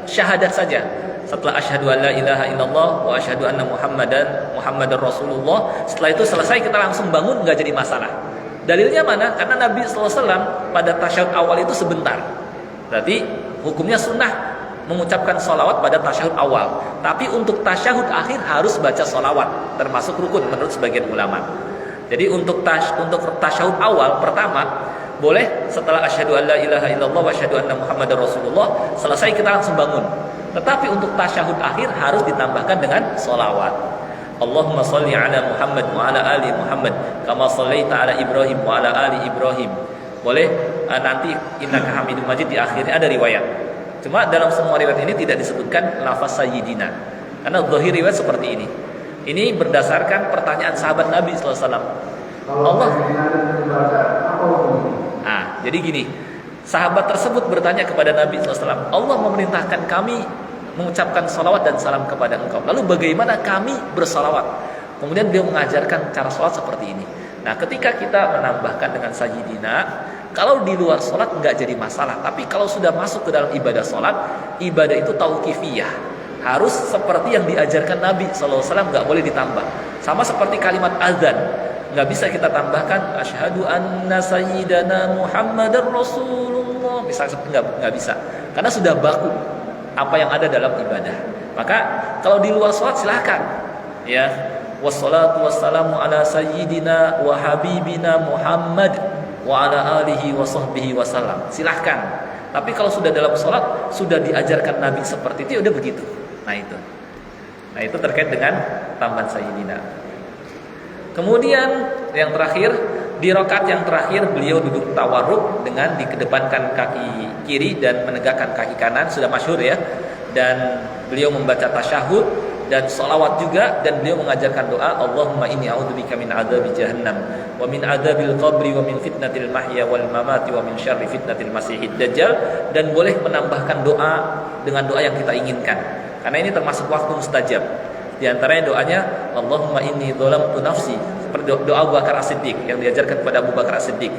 syahadat saja. Setelah asyhadu an la ilaha illallah wa asyhadu anna Muhammadar Rasulullah, setelah itu selesai kita langsung bangun, nggak jadi masalah. Dalilnya mana? Karena Nabi SAW pada tasyahud awal itu sebentar. Berarti hukumnya sunnah mengucapkan sholawat pada tasyahud awal. Tapi untuk tasyahud akhir harus baca sholawat, termasuk rukun menurut sebagian ulama. Jadi untuk tasyahud awal pertama boleh setelah asyhadu an la ilaha illallah wa asyhadu anna Muhammadar Rasulullah, selesai kita langsung bangun. Tetapi untuk tasyahud akhir harus ditambahkan dengan sholawat. Allahumma sholli ala Muhammad wa ala ali Muhammad kama shallaita ala Ibrahim wa ala ali Ibrahim. Boleh nanti innaka Hamidum Majid di akhirnya ada riwayat. Cuma dalam semua riwayat ini tidak disebutkan lafaz sayyidina. Karena zahir riwayat seperti ini. Ini berdasarkan pertanyaan sahabat Nabi SAW. Allah. Jadi gini, sahabat tersebut bertanya kepada Nabi SAW, Allah memerintahkan kami mengucapkan salawat dan salam kepada engkau. Lalu bagaimana kami bersalawat? Kemudian beliau mengajarkan cara salat seperti ini. Nah, ketika kita menambahkan dengan sayyidina, kalau di luar salat nggak jadi masalah. Tapi kalau sudah masuk ke dalam ibadah salat, ibadah itu tauqifiyah. Harus seperti yang diajarkan Nabi SAW, nggak boleh ditambah. Sama seperti kalimat azan, nggak bisa kita tambahkan asyhadu anna sayyidana Muhammadar Rasulullah. Misalnya nggak bisa, karena sudah baku apa yang ada dalam ibadah. Maka kalau di luar salat silahkan, ya. Wassalatu wassalamu ala sayyidina wa habibina Muhammad wa ala alihi wa sahbihi wasallam. Silahkan. Tapi kalau sudah dalam salat, sudah diajarkan Nabi seperti itu, ya udah begitu. Nah itu terkait dengan tambahan sayyidina. Kemudian yang terakhir, di rakaat yang terakhir beliau duduk tawarruk dengan dikedepankan kaki kiri dan menegakkan kaki kanan, sudah masyhur ya. Dan beliau membaca tasyahud dan sholawat juga, dan beliau mengajarkan doa Allahumma inni a'udzubika min adzabi jahannam wa min adzabil qabri wa min fitnatil mahya wal mamati wa min syarri fitnatil masiihid dajjal. Dan boleh menambahkan doa dengan doa yang kita inginkan, karena ini termasuk waktu mustajab. Di antaranya doanya Allahumma inni dzalamtu nafsi, seperti doa Abu Bakar As-Siddiq yang diajarkan kepada Abu Bakar As-Siddiq,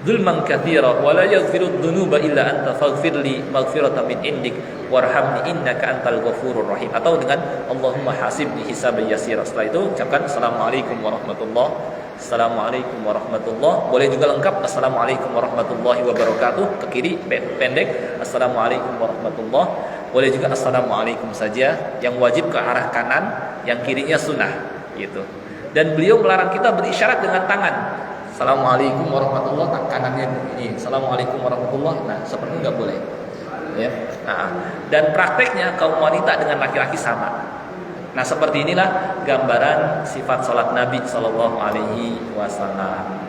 dzulman katsira wa la yaghfiru dzunuba illa anta faghfirli maghfiratan min indik warhamni innaka antal ghafurur rahim. Atau dengan Allahumma hasibni hisaban yasira. Setelah itu ucapkan assalamualaikum warahmatullahi assalamualaikum warahmatullahi. Boleh juga lengkap assalamualaikum warahmatullahi wabarakatuh, ke kiri pendek assalamualaikum warahmatullahi. Boleh juga assalamualaikum saja, yang wajib ke arah kanan, yang kirinya sunnah gitu. Dan beliau melarang kita berisyarat dengan tangan. Assalamualaikum warahmatullahi, kanannya ini assalamualaikum warahmatullahi. Nah, seperti nggak boleh. Ya. Nah, dan prakteknya kaum wanita dengan laki-laki sama. Nah, seperti inilah gambaran sifat salat Nabi Sallallahu Alaihi Wasallam.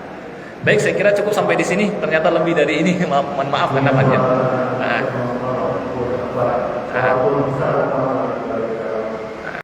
Baik, saya kira cukup sampai di sini. Ternyata lebih dari ini. Mohon maaf karena panjang. Nah.